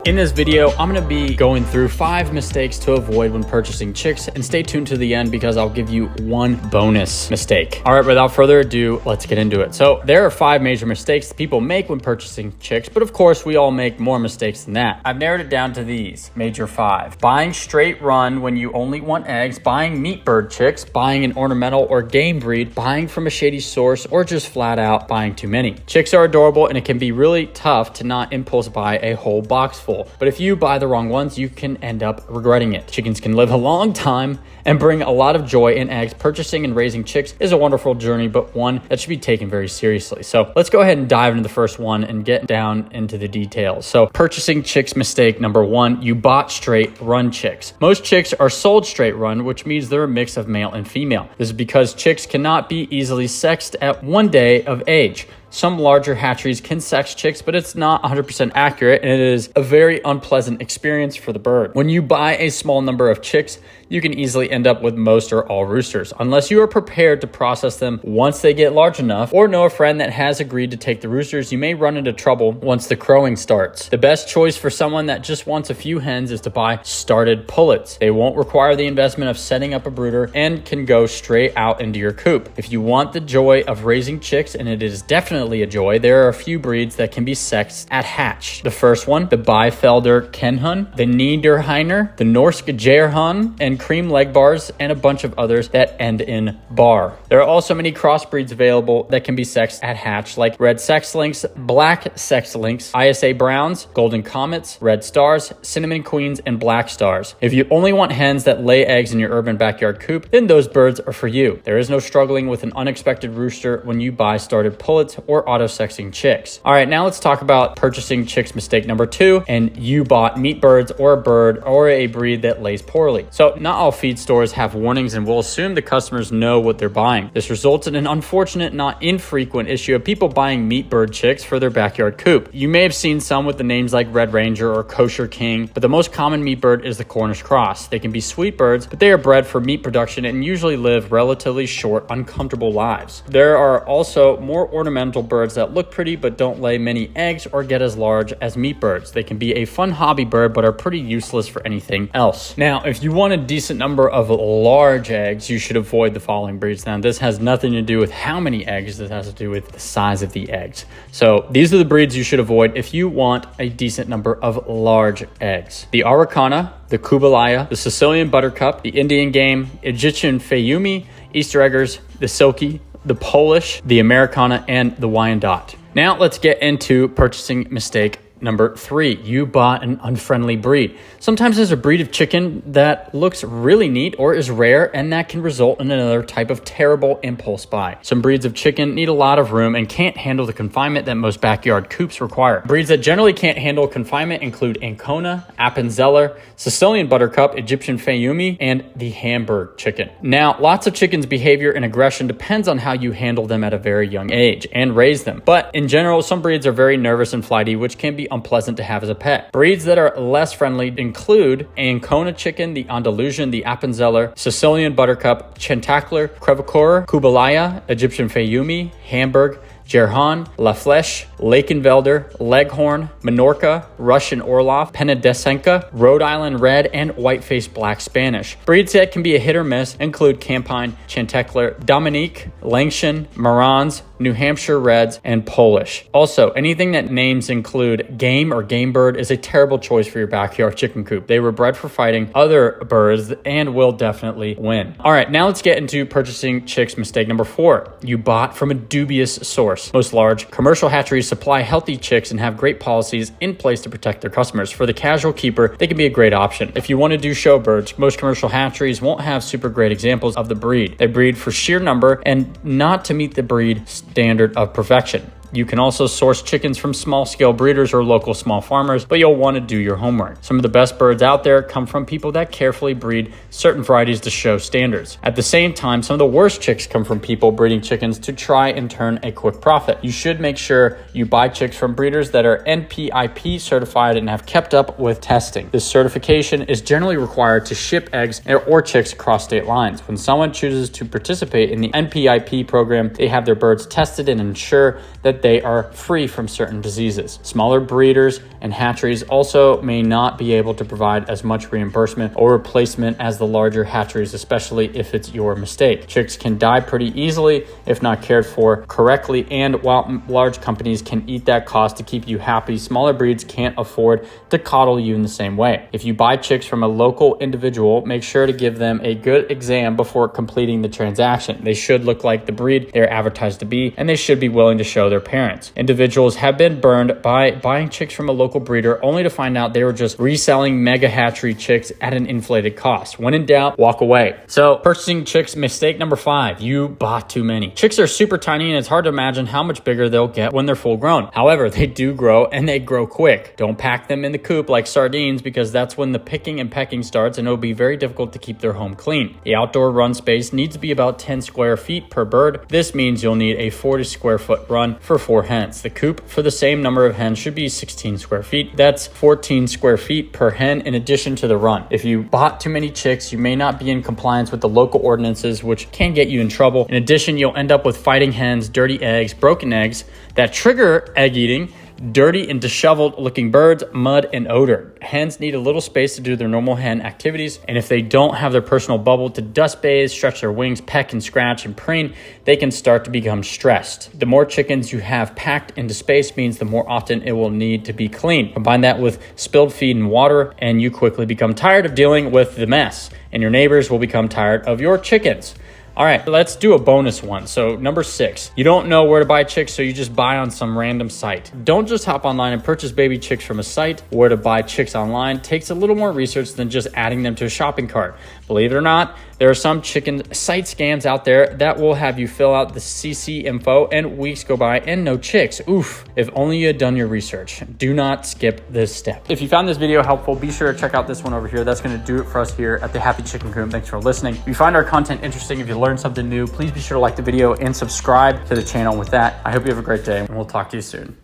In this video, I'm going to be going through 5 mistakes to avoid when purchasing chicks, and stay tuned to the end because I'll give you one bonus mistake. All right, without further ado, let's get into it. So there are 5 major mistakes that people make when purchasing chicks, but of course we all make more mistakes than that. I've narrowed it down to these major 5. Buying straight run when you only want eggs, buying meat bird chicks, buying an ornamental or game breed, buying from a shady source, or just flat out buying too many. Chicks are adorable and it can be really tough to not impulse buy a whole box full. But if you buy the wrong ones, you can end up regretting it. Chickens can live a long time and bring a lot of joy in eggs. Purchasing and raising chicks is a wonderful journey, but one that should be taken very seriously. So let's go ahead and dive into the first one and get down into the details. So purchasing chicks mistake number 1, you bought straight run chicks. Most chicks are sold straight run, which means they're a mix of male and female. This is because chicks cannot be easily sexed at 1 day of age. Some larger hatcheries can sex chicks, but it's not 100% accurate, and it is a very unpleasant experience for the bird. When you buy a small number of chicks, you can easily end up with most or all roosters, unless you are prepared to process them once they get large enough, or know a friend that has agreed to take the roosters. You may run into trouble once the crowing starts. The best choice for someone that just wants a few hens is to buy started pullets. They won't require the investment of setting up a brooder and can go straight out into your coop. If you want the joy of raising chicks, and it is definitely a joy, there are a few breeds that can be sexed at hatch. The first one, the Flounder Kenhun, the Niederheiner, the Norsk Jaerhun, and cream leg bars, and a bunch of others that end in bar. There are also many crossbreeds available that can be sexed at hatch, like red sex links, black sex links, ISA browns, golden comets, red stars, cinnamon queens, and black stars. If you only want hens that lay eggs in your urban backyard coop, then those birds are for you. There is no struggling with an unexpected rooster when you buy started pullets or auto-sexing chicks. All right, now let's talk about purchasing chicks mistake number 2, and you bought meat birds or a bird or a breed that lays poorly. So not all feed stores have warnings, and will assume the customers know what they're buying. This results in an unfortunate, not infrequent issue of people buying meat bird chicks for their backyard coop. You may have seen some with the names like Red Ranger or Kosher King, but the most common meat bird is the Cornish cross. They can be sweet birds, but they are bred for meat production and usually live relatively short, uncomfortable lives. There are also more ornamental birds that look pretty but don't lay many eggs or get as large as meat birds. They can be a fun hobby bird but are pretty useless for anything else. Now, if you want a decent number of large eggs, you should avoid the following breeds. Now, this has nothing to do with how many eggs, this has to do with the size of the eggs. So these are the breeds you should avoid if you want a decent number of large eggs. The Araucana, the Kubalaya, the Sicilian Buttercup, the Indian Game, Egyptian Fayumi, Easter Eggers, the Silky, the Polish, the Americana, and the Wyandotte. Now let's get into purchasing mistake number 3. You bought an unfriendly breed. Sometimes there's a breed of chicken that looks really neat or is rare, and that can result in another type of terrible impulse buy. Some breeds of chicken need a lot of room and can't handle the confinement that most backyard coops require. Breeds that generally can't handle confinement include Ancona, Appenzeller, Sicilian Buttercup, Egyptian Fayumi, and the Hamburg chicken. Now, lots of chickens' behavior and aggression depends on how you handle them at a very young age and raise them. But in general, some breeds are very nervous and flighty, which can be unpleasant to have as a pet. Breeds that are less friendly include Ancona chicken, the Andalusian, the Appenzeller, Sicilian Buttercup, Chantacler, Crevecoeur, Kubalaya, Egyptian Fayumi, Hamburg, Gerhan, La Flèche, Lakenvelder, Leghorn, Minorca, Russian Orloff, Penedesenka, Rhode Island Red, and White-Faced Black Spanish. Breeds that can be a hit or miss include Campine, Chantecler, Dominique, Langshan, Marans, New Hampshire Reds, and Polish. Also, anything that names include game or game bird is a terrible choice for your backyard chicken coop. They were bred for fighting other birds and will definitely win. All right, now let's get into purchasing chicks mistake number 4. You bought from a dubious source. Most large commercial hatcheries supply healthy chicks and have great policies in place to protect their customers. For the casual keeper, they can be a great option. If you want to do show birds, most commercial hatcheries won't have super great examples of the breed. They breed for sheer number and not to meet the breed standard of perfection. You can also source chickens from small-scale breeders or local small farmers, but you'll want to do your homework. Some of the best birds out there come from people that carefully breed certain varieties to show standards. At the same time, some of the worst chicks come from people breeding chickens to try and turn a quick profit. You should make sure you buy chicks from breeders that are NPIP certified and have kept up with testing. This certification is generally required to ship eggs or chicks across state lines. When someone chooses to participate in the NPIP program, they have their birds tested and ensure that that they are free from certain diseases. Smaller breeders and hatcheries also may not be able to provide as much reimbursement or replacement as the larger hatcheries, especially if it's your mistake. Chicks can die pretty easily if not cared for correctly, and while large companies can eat that cost to keep you happy, smaller breeds can't afford to coddle you in the same way. If you buy chicks from a local individual, make sure to give them a good exam before completing the transaction. They should look like the breed they're advertised to be, and they should be willing to show their parents. Individuals have been burned by buying chicks from a local breeder only to find out they were just reselling mega hatchery chicks at an inflated cost. When in doubt, walk away. So purchasing chicks, mistake number 5, you bought too many. Chicks are super tiny and it's hard to imagine how much bigger they'll get when they're full grown. However, they do grow and they grow quick. Don't pack them in the coop like sardines, because that's when the picking and pecking starts and it'll be very difficult to keep their home clean. The outdoor run space needs to be about 10 square feet per bird. This means you'll need a 40 square foot run for 4 hens. The coop for the same number of hens should be 16 square feet. That's 14 square feet per hen in addition to the run. If you bought too many chicks, you may not be in compliance with the local ordinances, which can get you in trouble. In addition, you'll end up with fighting hens, dirty eggs, broken eggs that trigger egg eating, dirty and disheveled looking birds, mud, and odor. Hens need a little space to do their normal hen activities, and if they don't have their personal bubble to dust bathe, stretch their wings, peck and scratch and preen, they can start to become stressed. The more chickens you have packed into space means the more often it will need to be cleaned. Combine that with spilled feed and water, and you quickly become tired of dealing with the mess, and your neighbors will become tired of your chickens. All right, let's do a bonus one. So number 6, you don't know where to buy chicks, so you just buy on some random site. Don't just hop online and purchase baby chicks from a site. Where to buy chicks online takes a little more research than just adding them to a shopping cart. Believe it or not, there are some chicken site scams out there that will have you fill out the CC info and weeks go by and no chicks. Oof, if only you had done your research. Do not skip this step. If you found this video helpful, be sure to check out this one over here. That's gonna do it for us here at the Happy Chicken Coop. Thanks for listening. If you find our content interesting, if you learned something new, please be sure to like the video and subscribe to the channel with that. I hope you have a great day and we'll talk to you soon.